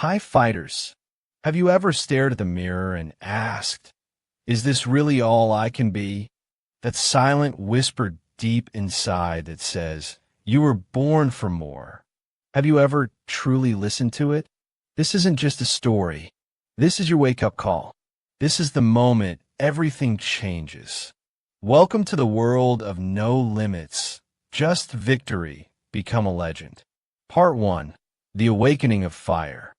Hi, fighters. Have you ever stared at the mirror and asked, is this really all I can be? That silent whisper deep inside that says, you were born for more. Have you ever truly listened to it? This isn't just a story. This is your wake-up call. This is the moment everything changes. Welcome to the world of no limits, just victory, become a legend. Part 1. The Awakening of Fire.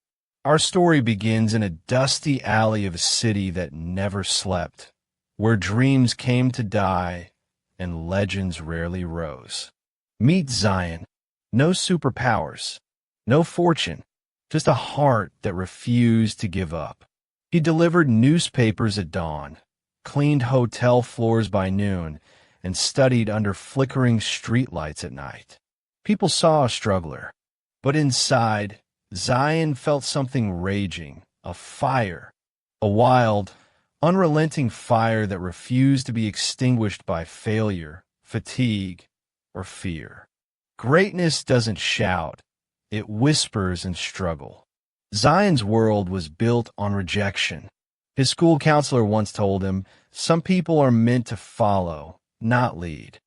Our story begins in a dusty alley of a city that never slept, where dreams came to die and legends rarely rose. Meet Zion. No superpowers, no fortune, just a heart that refused to give up. He delivered newspapers at dawn, cleaned hotel floors by noon, and studied under flickering streetlights at night. People saw a struggler, but inside, Zion felt something raging, a fire, a wild, unrelenting fire that refused to be extinguished by failure, fatigue, or fear. Greatness doesn't shout, it whispers in struggle. Zion's world was built on rejection. His school counselor once told him, some people are meant to follow, not lead.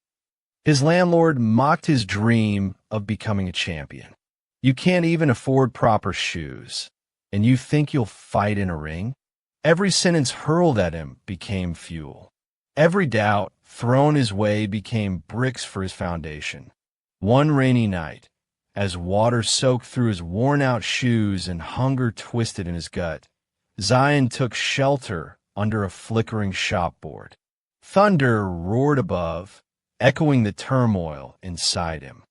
His landlord mocked his dream of becoming a champion. You can't even afford proper shoes, and you think you'll fight in a ring? Every sentence hurled at him became fuel. Every doubt thrown his way became bricks for his foundation. One rainy night, as water soaked through his worn-out shoes and hunger twisted in his gut, Zion took shelter under a flickering shopboard. Thunder roared above, echoing the turmoil inside him.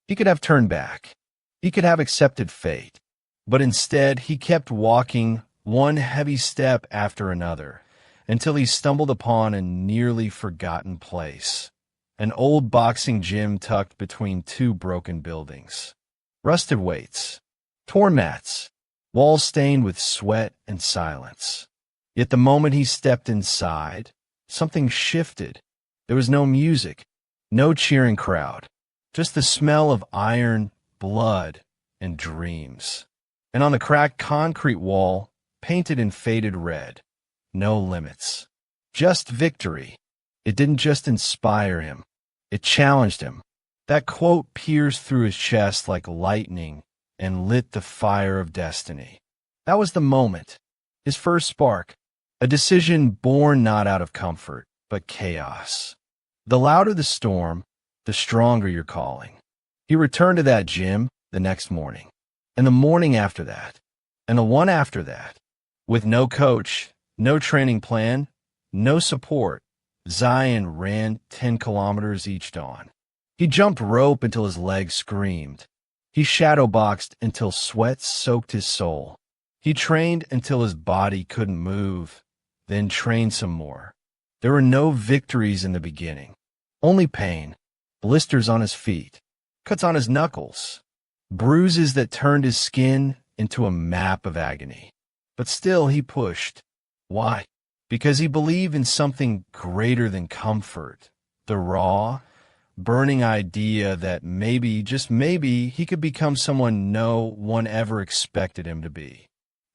He could have turned back. He could have accepted fate. But instead, he kept walking one heavy step after another until he stumbled upon a nearly forgotten place. An old boxing gym tucked between two broken buildings. Rusted weights, torn mats, walls stained with sweat and silence. Yet the moment he stepped inside, something shifted. There was no music, no cheering crowd, just the smell of iron, blood, and dreams. And on the cracked concrete wall, painted in faded red, no limits, just victory. It didn't just inspire him, it challenged him. That quote pierced through his chest like lightning and lit the fire of destiny. That was the moment, his first spark, a decision born not out of comfort, but chaos. The louder the storm, the stronger your calling. He returned to that gym the next morning, and the morning after that, and the one after that. With no coach, no training plan, no support, Zion ran 10 kilometers each dawn. He jumped rope until his legs screamed. He shadowboxed until sweat soaked his soul. He trained until his body couldn't move, then trained some more. There were no victories in the beginning, only pain, blisters on his feet, cuts on his knuckles, bruises that turned his skin into a map of agony. But still he pushed. Why? Because he believed in something greater than comfort, the raw, burning idea that maybe, just maybe, he could become someone no one ever expected him to be.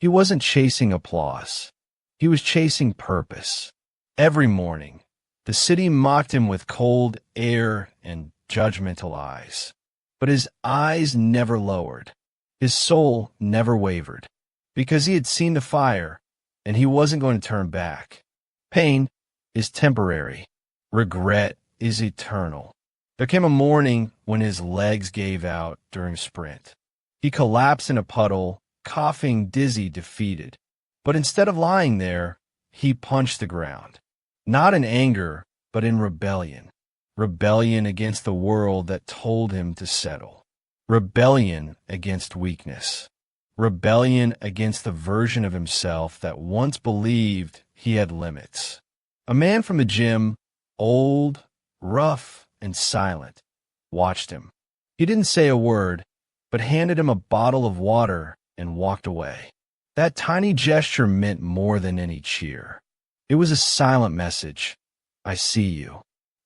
He wasn't chasing applause. He was chasing purpose. Every morning, the city mocked him with cold air and judgmental eyes. But his eyes never lowered. His soul never wavered. Because he had seen the fire, and he wasn't going to turn back. Pain is temporary. Regret is eternal. There came a morning when his legs gave out during a sprint. He collapsed in a puddle, coughing, dizzy, defeated. But instead of lying there, he punched the ground. Not in anger, but in rebellion. Rebellion against the world that told him to settle. Rebellion against weakness. Rebellion against the version of himself that once believed he had limits. A man from the gym, old, rough, and silent, watched him. He didn't say a word, but handed him a bottle of water and walked away. That tiny gesture meant more than any cheer. It was a silent message. I see you.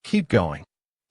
Keep going.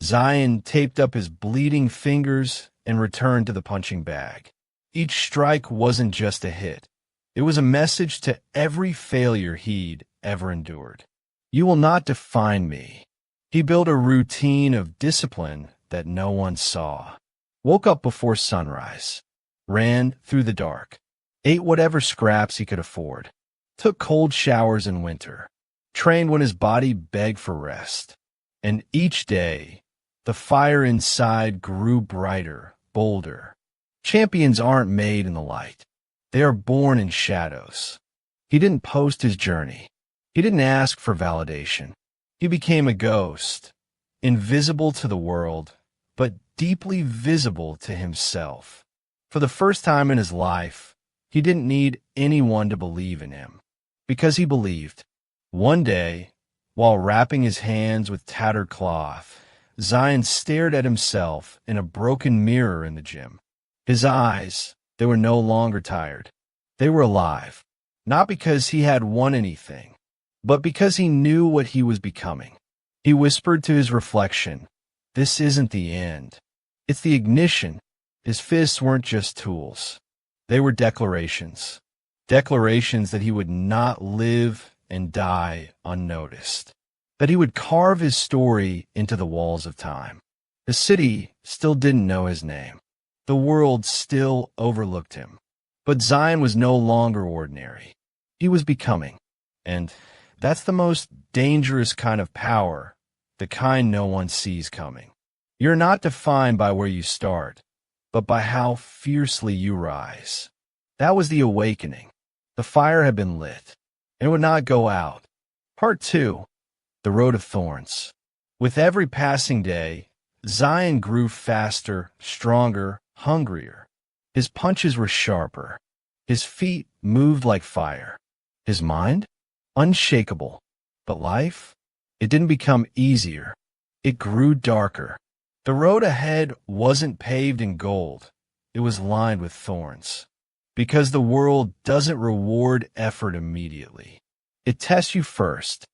Zion taped up his bleeding fingers and returned to the punching bag. Each strike wasn't just a hit. It was a message to every failure he'd ever endured. You will not define me. He built a routine of discipline that no one saw. Woke up before sunrise. Ran through the dark. Ate whatever scraps he could afford. Took cold showers in winter. Trained when his body begged for rest. And each day, the fire inside grew brighter, bolder. Champions aren't made in the light. They are born in shadows. He didn't post his journey. He didn't ask for validation. He became a ghost, invisible to the world, but deeply visible to himself. For the first time in his life, he didn't need anyone to believe in him, because he believed. One day, while wrapping his hands with tattered cloth, Zion stared at himself in a broken mirror in the gym. His eyes, they were no longer tired. They were alive, not because he had won anything, but because he knew what he was becoming. He whispered to his reflection, "This isn't the end. It's the ignition." His fists weren't just tools. They were declarations. Declarations that he would not live and die unnoticed. That he would carve his story into the walls of time. The city still didn't know his name. The world still overlooked him. But Zion was no longer ordinary. He was becoming. And that's the most dangerous kind of power, the kind no one sees coming. You're not defined by where you start, but by how fiercely you rise. That was the awakening. The fire had been lit. It would not go out. Part 2. The Road of Thorns. With every passing day, Zion grew faster, stronger, hungrier. His punches were sharper. His feet moved like fire. His mind? Unshakable. But life? It didn't become easier. It grew darker. The road ahead wasn't paved in gold. It was lined with thorns. Because the world doesn't reward effort immediately. It tests you first.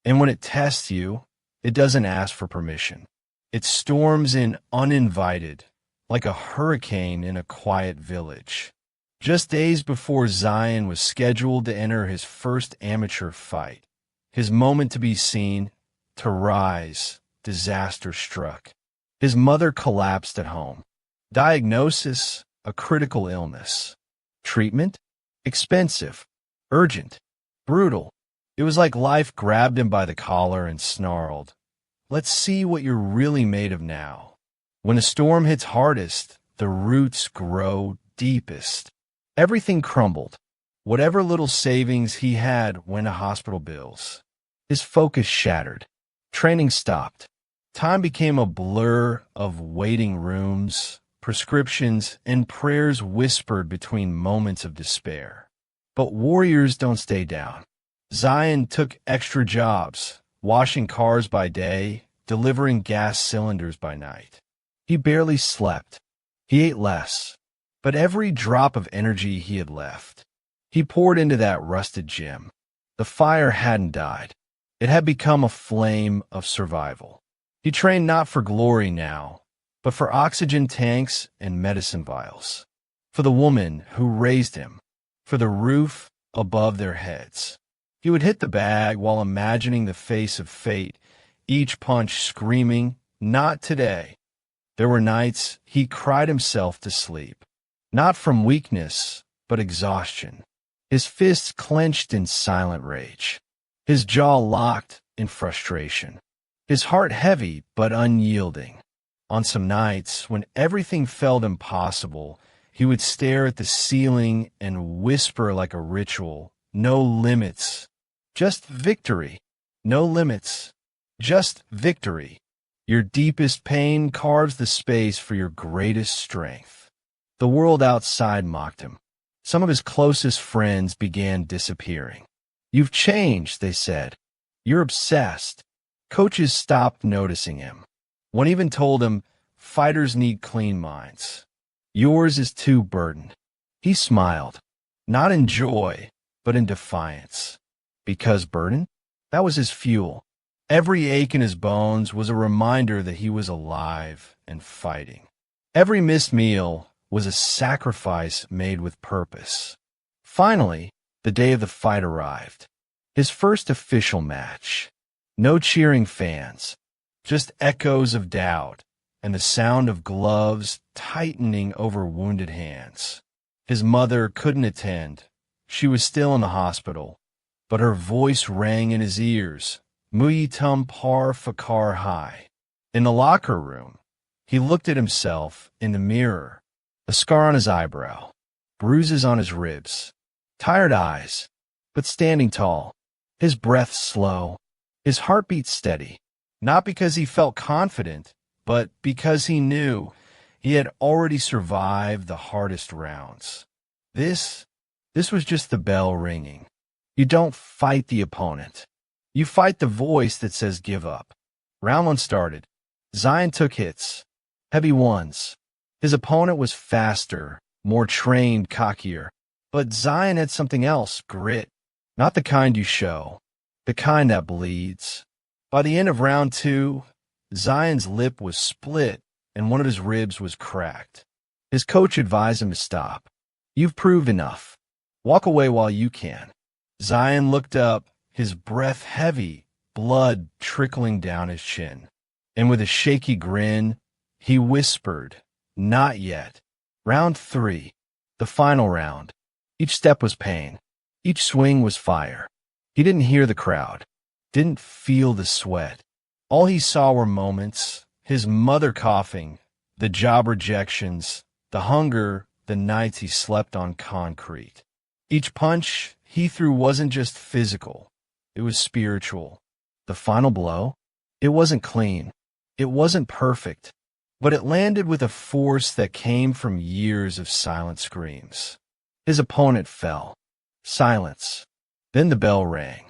And when it tests you, it doesn't ask for permission. It storms in uninvited, like a hurricane in a quiet village. Just days before Zion was scheduled to enter his first amateur fight, his moment to be seen, to rise, disaster struck. His mother collapsed at home. Diagnosis, a critical illness. Treatment? Expensive, urgent, brutal. It was like life grabbed him by the collar and snarled, "Let's see what you're really made of now." When a storm hits hardest, the roots grow deepest. Everything crumbled. Whatever little savings he had went to hospital bills. His focus shattered. Training stopped. Time became a blur of waiting rooms, prescriptions, and prayers whispered between moments of despair. But warriors don't stay down. Zion took extra jobs, washing cars by day, delivering gas cylinders by night. He barely slept. He ate less. But every drop of energy he had left, he poured into that rusted gym. The fire hadn't died. It had become a flame of survival. He trained not for glory now, but for oxygen tanks and medicine vials. For the woman who raised him. For the roof above their heads. He would hit the bag while imagining the face of fate, each punch screaming, "Not today." There were nights he cried himself to sleep. Not from weakness, but exhaustion. His fists clenched in silent rage. His jaw locked in frustration. His heart heavy but unyielding. On some nights, when everything felt impossible, he would stare at the ceiling and whisper like a ritual, "No limits. Just victory. No limits. Just victory." Your deepest pain carves the space for your greatest strength. The world outside mocked him. Some of his closest friends began disappearing. "You've changed," they said. "You're obsessed." Coaches stopped noticing him. One even told him, "Fighters need clean minds. Yours is too burdened." He smiled, not in joy, but in defiance. Because burden? That was his fuel. Every ache in his bones was a reminder that he was alive and fighting. Every missed meal was a sacrifice made with purpose. Finally, the day of the fight arrived. His first official match. No cheering fans, just echoes of doubt and the sound of gloves tightening over wounded hands. His mother couldn't attend. She was still in the hospital, but her voice rang in his ears. Muyi tum par fakar hai. In the locker room, he looked at himself in the mirror, a scar on his eyebrow, bruises on his ribs, tired eyes, but standing tall, his breath slow, his heartbeat steady, not because he felt confident, but because he knew he had already survived the hardest rounds. This was just the bell ringing. You don't fight the opponent. You fight the voice that says give up. Round one started. Zion took hits, heavy ones. His opponent was faster, more trained, cockier. But Zion had something else, grit. Not the kind you show, the kind that bleeds. By the end of round two, Zion's lip was split and one of his ribs was cracked. His coach advised him to stop. You've proved enough. Walk away while you can. Zion looked up, his breath heavy, blood trickling down his chin. And with a shaky grin, he whispered, "Not yet." Round three, the final round. Each step was pain. Each swing was fire. He didn't hear the crowd, didn't feel the sweat. All he saw were moments, his mother coughing, the job rejections, the hunger, the nights he slept on concrete. Each punch he threw wasn't just physical, it was spiritual. The final blow, it wasn't clean, it wasn't perfect, but it landed with a force that came from years of silent screams. His opponent fell. Silence. Then the bell rang.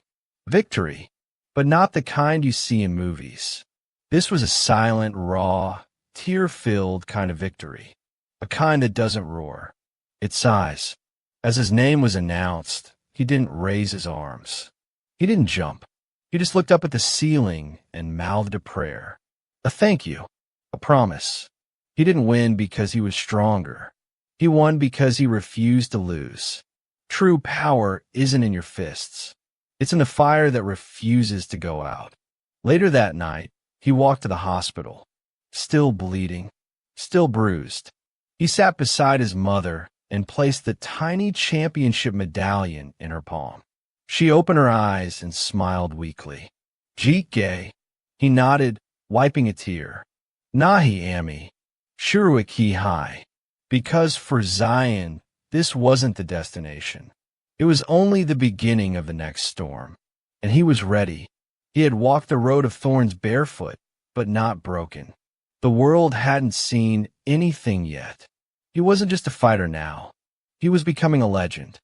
Victory, but not the kind you see in movies. This was a silent, raw, tear-filled kind of victory. A kind that doesn't roar. It sighs. As his name was announced, he didn't raise his arms. He didn't jump. He just looked up at the ceiling and mouthed a prayer. A thank you. A promise. He didn't win because he was stronger. He won because he refused to lose. True power isn't in your fists. It's in the fire that refuses to go out. Later that night, he walked to the hospital, still bleeding, still bruised. He sat beside his mother and placed the tiny championship medallion in her palm. She opened her eyes and smiled weakly. "Jeet gay." He nodded, wiping a tear. "Nahi Ami. Shuruik hi hai." Because for Zion, this wasn't the destination. It was only the beginning of the next storm. And he was ready. He had walked the road of thorns barefoot, but not broken. The world hadn't seen anything yet. He wasn't just a fighter now. He was becoming a legend.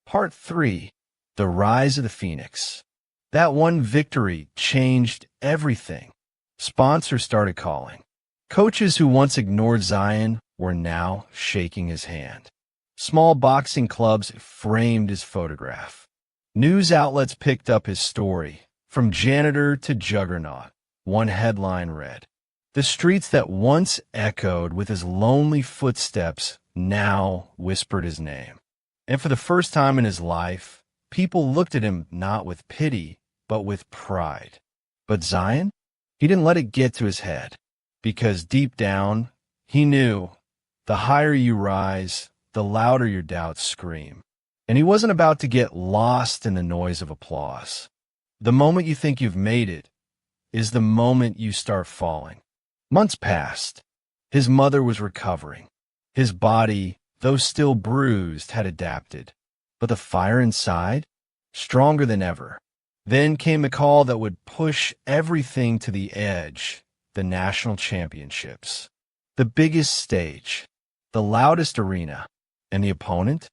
Part 3, The Rise of the Phoenix. That one victory changed everything. Sponsors started calling. Coaches who once ignored Zion were now shaking his hand. Small boxing clubs framed his photograph. News outlets picked up his story. From janitor to juggernaut, one headline read, "The streets that once echoed with his lonely footsteps now whispered his name." And for the first time in his life, people looked at him not with pity, but with pride. But Zion? He didn't let it get to his head, because deep down, he knew the higher you rise, the louder your doubts scream. And he wasn't about to get lost in the noise of applause. The moment you think you've made it is the moment you start falling. Months passed. His mother was recovering. His body, though still bruised, had adapted. But the fire inside? Stronger than ever. Then came a call that would push everything to the edge, the national championships. The biggest stage, the loudest arena, and the opponent?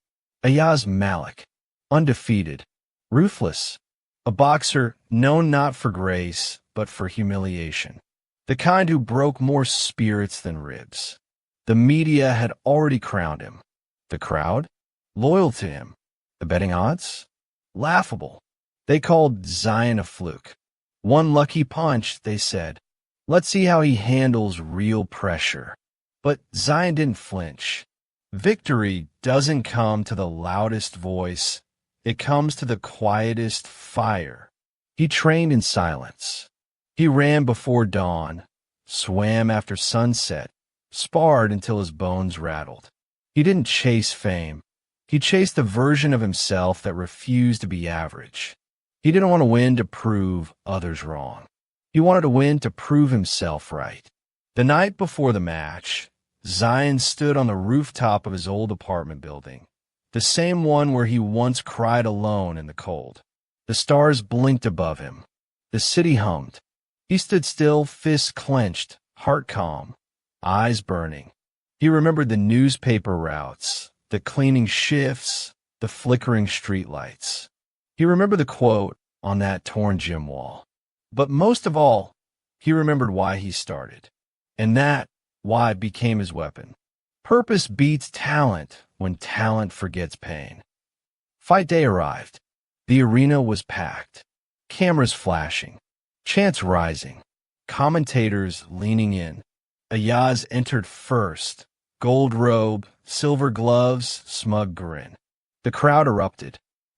Ayaz Malik, undefeated, ruthless, a boxer known not for grace, but for humiliation. The kind who broke more spirits than ribs. The media had already crowned him. The crowd? Loyal to him. The betting odds? Laughable. They called Zion a fluke. One lucky punch, they said. Let's see how he handles real pressure. But Zion didn't flinch. Victory doesn't come to the loudest voice. It comes to the quietest fire. He trained in silence. He ran before dawn, swam after sunset, sparred until his bones rattled. He didn't chase fame. He chased a version of himself that refused to be average. He didn't want to win to prove others wrong. He wanted to win to prove himself right. The night before the match, Zion stood on the rooftop of his old apartment building, the same one where he once cried alone in the cold. The stars blinked above him. The city hummed. He stood still, fists clenched, heart calm, eyes burning. He remembered the newspaper routes, the cleaning shifts, the flickering streetlights. He remembered the quote on that torn gym wall. But most of all, he remembered why he started. And that why became his weapon. Purpose beats talent when talent forgets pain. Fight day arrived. The arena was packed. Cameras flashing. Chants rising. Commentators leaning in. Ayaz entered first. Gold robe, silver gloves, smug grin. The crowd erupted.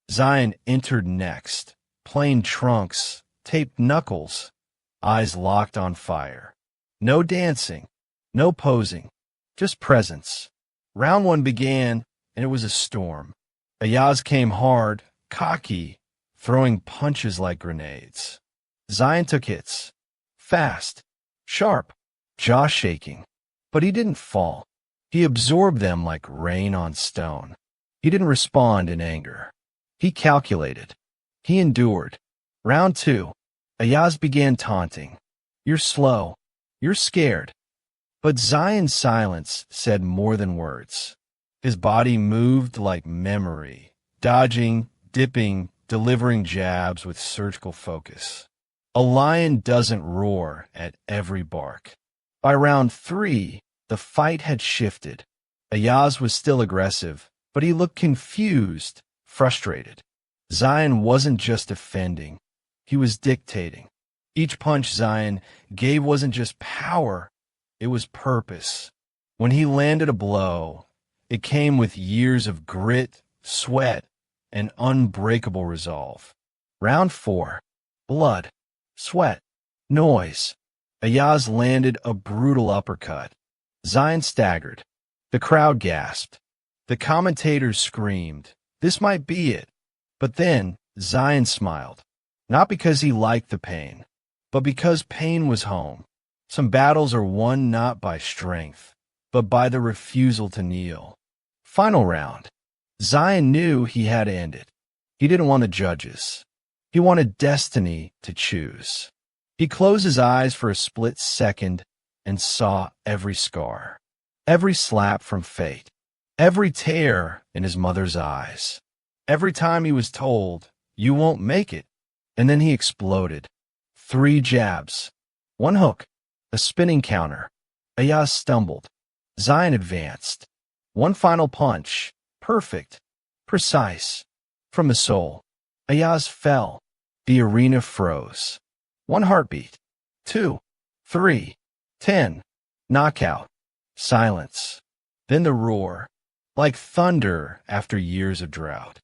Zion entered next. Plain trunks, taped knuckles, eyes locked on fire. No dancing, no posing, just presence. Round one began, and it was a storm. Ayaz came hard, cocky, throwing punches like grenades. Zion took hits. Fast, sharp, jaw shaking. But he didn't fall. He absorbed them like rain on stone. He didn't respond in anger. He calculated. He endured. Round two, Ayaz began taunting. You're slow. You're scared. But Zion's silence said more than words. His body moved like memory, dodging, dipping, delivering jabs with surgical focus. A lion doesn't roar at every bark. By round three, the fight had shifted. Ayaz was still aggressive, but he looked confused, frustrated. Zion wasn't just defending. He was dictating. Each punch Zion gave wasn't just power, it was purpose. When he landed a blow, it came with years of grit, sweat, and unbreakable resolve. Round four, blood, sweat, noise. Ayaz landed a brutal uppercut. Zion staggered. The crowd gasped. The commentators screamed. This might be it. But then Zion smiled. Not because he liked the pain, but because pain was home. Some battles are won not by strength, but by the refusal to kneel. Final round. Zion knew he had to end it. He didn't want the judges. He wanted destiny to choose. He closed his eyes for a split second and saw every scar, every slap from fate, every tear in his mother's eyes. Every time he was told, you won't make it. And then he exploded. 3 jabs. 1 hook. A spinning counter. Ayaz stumbled. Zion advanced. 1 final punch. Perfect. Precise. From the soul. Ayaz fell. The arena froze. 1 heartbeat. 2. 3. 10. Knockout. Silence. Then the roar. Like thunder after years of drought.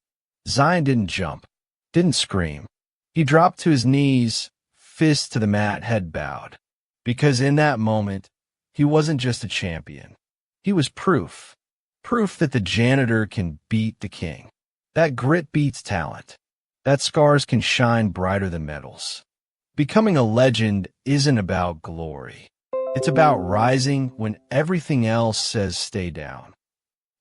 Zion didn't jump. Didn't scream. He dropped to his knees, fist to the mat, head bowed. Because in that moment, he wasn't just a champion. He was proof. Proof that the janitor can beat the king. That grit beats talent. That scars can shine brighter than medals. Becoming a legend isn't about glory. It's about rising when everything else says stay down.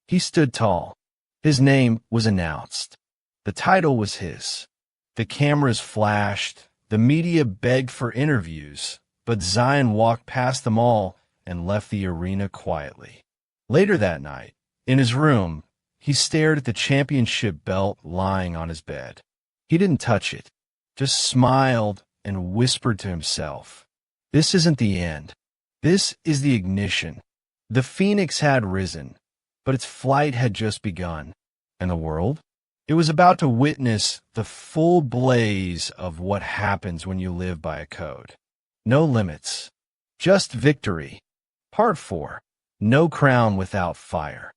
He stood tall. His name was announced. The title was his. The cameras flashed. The media begged for interviews. But Zion walked past them all and left the arena quietly. Later that night, in his room, he stared at the championship belt lying on his bed. He didn't touch it, just smiled and whispered to himself, "This isn't the end. This is the ignition." The phoenix had risen, but its flight had just begun. And the world? It was about to witness the full blaze of what happens when you live by a code. No limits. Just victory. Part 4. No crown without fire.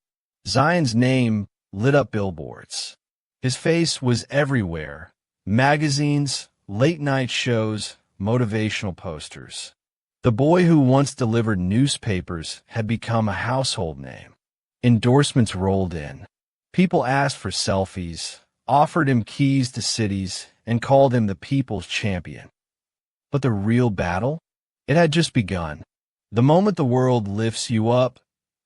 Zion's name lit up billboards. His face was everywhere. Magazines, late-night shows, motivational posters. The boy who once delivered newspapers had become a household name. Endorsements rolled in. People asked for selfies, offered him keys to cities, and called him the people's champion. But the real battle? It had just begun. The moment the world lifts you up,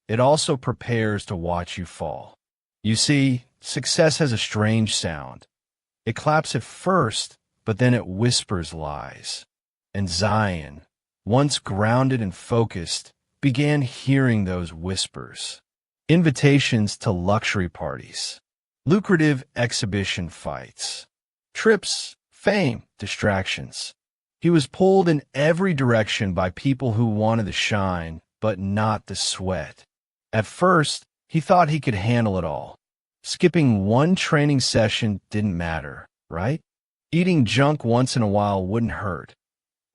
it also prepares to watch you fall. You see, success has a strange sound. It claps at first, but then it whispers lies. And Zion, once grounded and focused, began hearing those whispers. Invitations to luxury parties, lucrative exhibition fights, trips, fame, distractions. He was pulled in every direction by people who wanted the shine, but not the sweat. At first, he thought he could handle it all. Skipping one training session didn't matter, right? Eating junk once in a while wouldn't hurt,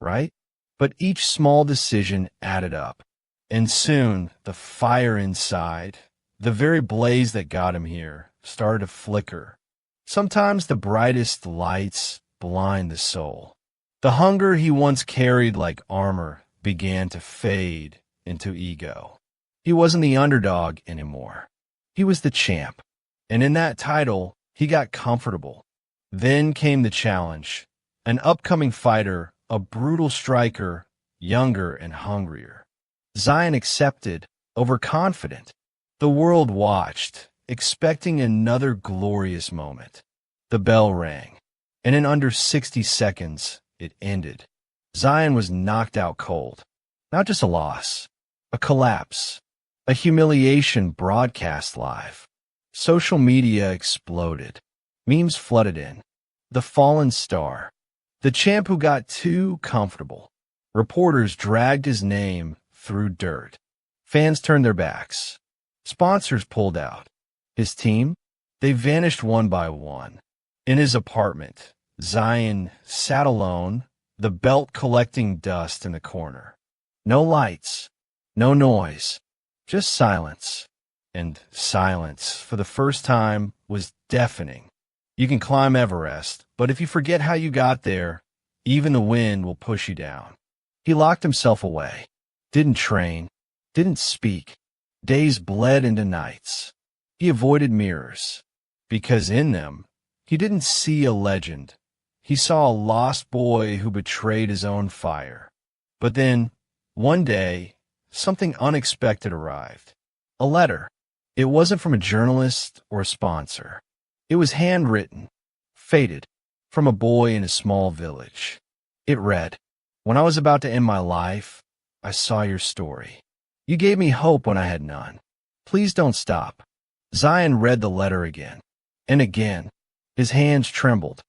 right? But each small decision added up. And soon, the fire inside, the very blaze that got him here, started to flicker. Sometimes the brightest lights blind the soul. The hunger he once carried like armor began to fade into ego. He wasn't the underdog anymore. He was the champ. And in that title, he got comfortable. Then came the challenge. An upcoming fighter, a brutal striker, younger and hungrier. Zion accepted, overconfident. The world watched, expecting another glorious moment. The bell rang, and in under 60 seconds, it ended. Zion was knocked out cold. Not just a loss, a collapse, a humiliation broadcast live. Social media exploded. Memes flooded in. The fallen star. The champ who got too comfortable. Reporters dragged his name through dirt. Fans turned their backs. Sponsors pulled out. His team? They vanished one by one. In his apartment, Zion sat alone, the belt collecting dust in the corner. No lights, no noise, just silence. And silence, for the first time, was deafening. You can climb Everest, but if you forget how you got there, even the wind will push you down. He locked himself away. Didn't train. Didn't speak. Days bled into nights. He avoided mirrors, because in them, he didn't see a legend. He saw a lost boy who betrayed his own fire. But then, one day, something unexpected arrived. A letter. It wasn't from a journalist or a sponsor. It was handwritten, faded, from a boy in a small village. It read, "When I was about to end my life, I saw your story. You gave me hope when I had none. Please don't stop." Zion read the letter again, and again. His hands trembled.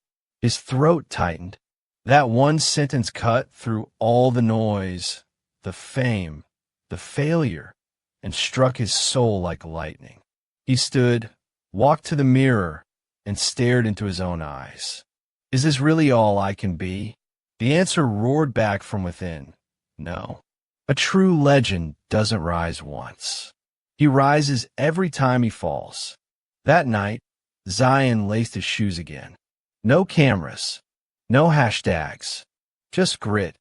His throat tightened. That one sentence cut through all the noise, the fame, the failure, and struck his soul like lightning. He stood, walked to the mirror, and stared into his own eyes. Is this really all I can be? The answer roared back from within. No. A true legend doesn't rise once. He rises every time he falls. That night, Zion laced his shoes again. No cameras, no hashtags, just grit.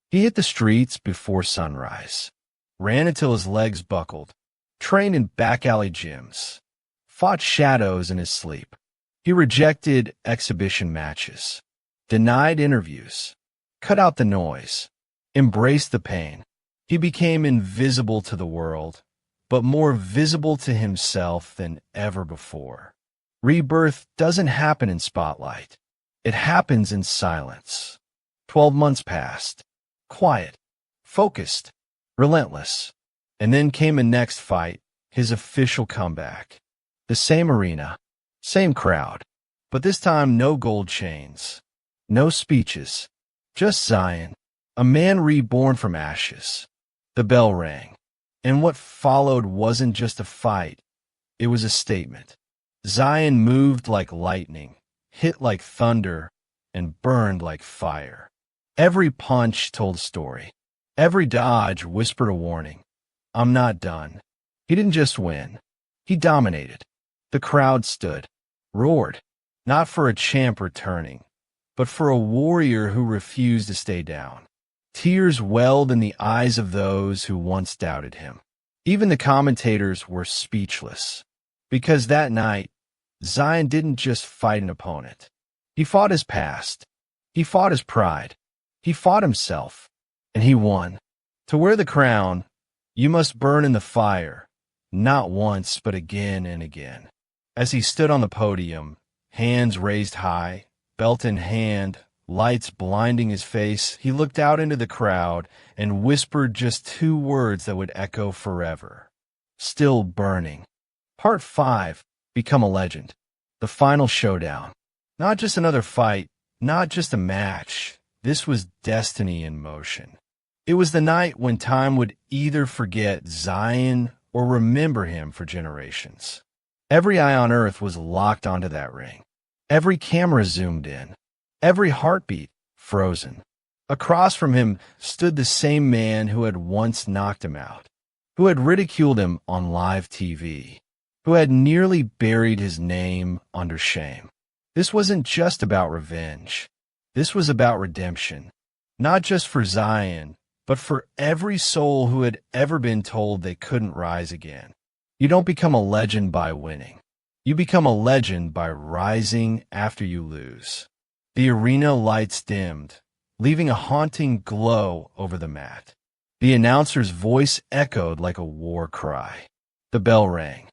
He hit the streets before sunrise. Ran until his legs buckled, trained in back alley gyms, fought shadows in his sleep. He rejected exhibition matches, denied interviews, cut out the noise, embraced the pain. He became invisible to the world, but more visible to himself than ever before. Rebirth doesn't happen in spotlight. It happens in silence. 12 months passed, quiet, focused, relentless. And then came a next fight, his official comeback. The same arena, same crowd, but this time no gold chains, no speeches, just Zion, a man reborn from ashes. The bell rang, and what followed wasn't just a fight, it was a statement. Zion moved like lightning, hit like thunder, and burned like fire. Every punch told a story. Every dodge whispered a warning. I'm not done. He didn't just win. He dominated. The crowd stood, roared, not for a champ returning, but for a warrior who refused to stay down. Tears welled in the eyes of those who once doubted him. Even the commentators were speechless, because that night, Zion didn't just fight an opponent. He fought his past. He fought his pride. He fought himself, and he won. To wear the crown, you must burn in the fire, not once, but again and again. As he stood on the podium, hands raised high, belt in hand, lights blinding his face, he looked out into the crowd and whispered just 2 words that would echo forever. Still burning. Part 5, Become a Legend. The final showdown. Not just another fight, not just a match. This was destiny in motion. It was the night when time would either forget Zion or remember him for generations. Every eye on earth was locked onto that ring. Every camera zoomed in. Every heartbeat frozen. Across from him stood the same man who had once knocked him out, who had ridiculed him on live TV, who had nearly buried his name under shame. This wasn't just about revenge. This was about redemption, not just for Zion, but for every soul who had ever been told they couldn't rise again. You don't become a legend by winning. You become a legend by rising after you lose. The arena lights dimmed, leaving a haunting glow over the mat. The announcer's voice echoed like a war cry. The bell rang,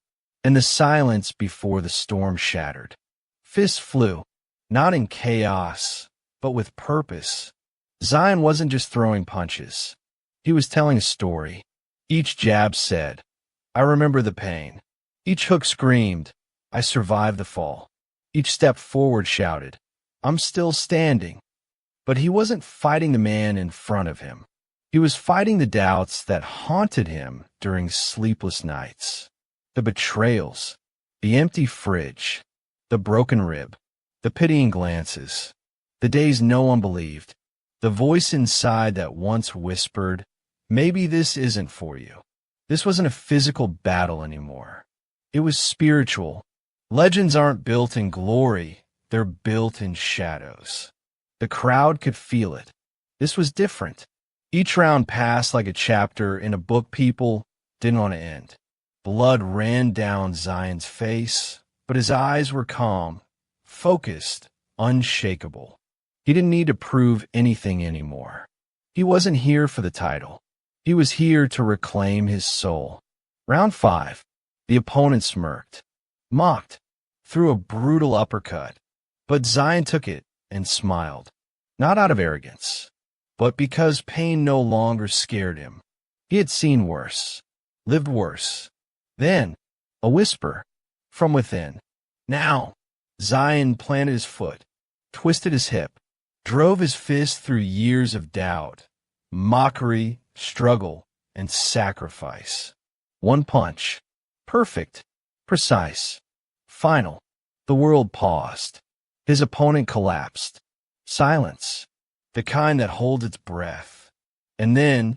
and the silence before the storm shattered. Fists flew, not in chaos, but with purpose. Zion wasn't just throwing punches. He was telling a story. Each jab said, "I remember the pain." Each hook screamed, "I survived the fall." Each step forward shouted, "I'm still standing." But he wasn't fighting the man in front of him. He was fighting the doubts that haunted him during sleepless nights. The betrayals, the empty fridge, the broken rib, the pitying glances, the days no one believed, the voice inside that once whispered, "Maybe this isn't for you." This wasn't a physical battle anymore. It was spiritual. Legends aren't built in glory. They're built in shadows. The crowd could feel it. This was different. Each round passed like a chapter in a book people didn't want to end. Blood ran down Zion's face, but his eyes were calm, focused, unshakable. He didn't need to prove anything anymore. He wasn't here for the title. He was here to reclaim his soul. Round 5. The opponent smirked, mocked, threw a brutal uppercut. But Zion took it and smiled, not out of arrogance, but because pain no longer scared him. He had seen worse, lived worse. Then, a whisper from within. Now, Zion planted his foot, twisted his hip, drove his fist through years of doubt, mockery, struggle, and sacrifice. One punch. Perfect. Precise. Final. The world paused. His opponent collapsed. Silence. The kind that holds its breath. And then,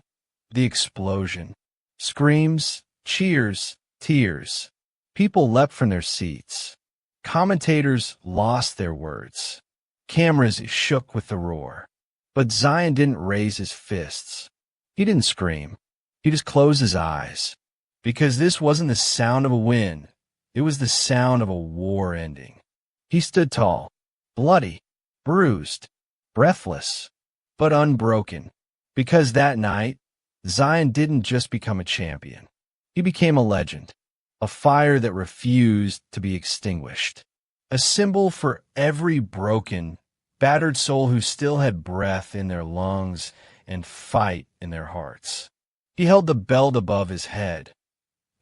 the explosion. Screams, cheers, tears. People leapt from their seats. Commentators lost their words. Cameras shook with the roar. But Zion didn't raise his fists. He didn't scream. He just closed his eyes. Because this wasn't the sound of a win. It was the sound of a war ending. He stood tall, bloody, bruised, breathless, but unbroken. Because that night, Zion didn't just become a champion. He became a legend, a fire that refused to be extinguished, a symbol for every broken, battered soul who still had breath in their lungs and fight in their hearts. He held the belt above his head,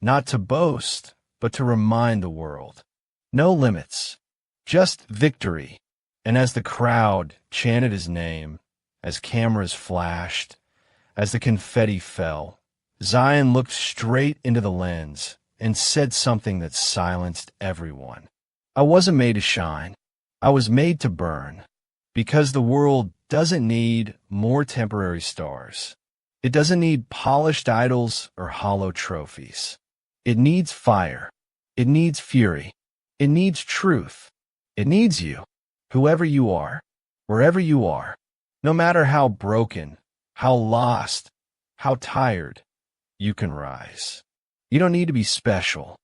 not to boast, but to remind the world. No limits, just victory. And as the crowd chanted his name, as cameras flashed, as the confetti fell, Zion looked straight into the lens and said something that silenced everyone. I wasn't made to shine. I was made to burn. Because the world doesn't need more temporary stars. It doesn't need polished idols or hollow trophies. It needs fire. It needs fury. It needs truth. It needs you, whoever you are, wherever you are, no matter how broken, how lost, how tired, you can rise. You don't need to be special.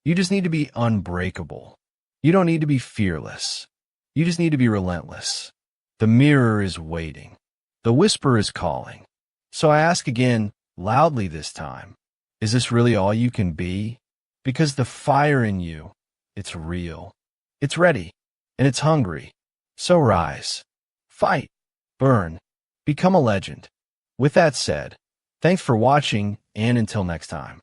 You just need to be unbreakable. You don't need to be fearless. You just need to be relentless. The mirror is waiting. The whisper is calling. So I ask again, loudly this time, is this really all you can be? Because the fire in you, it's real. It's ready, and it's hungry. So rise, fight, burn, become a legend. With that said, thanks for watching, and until next time.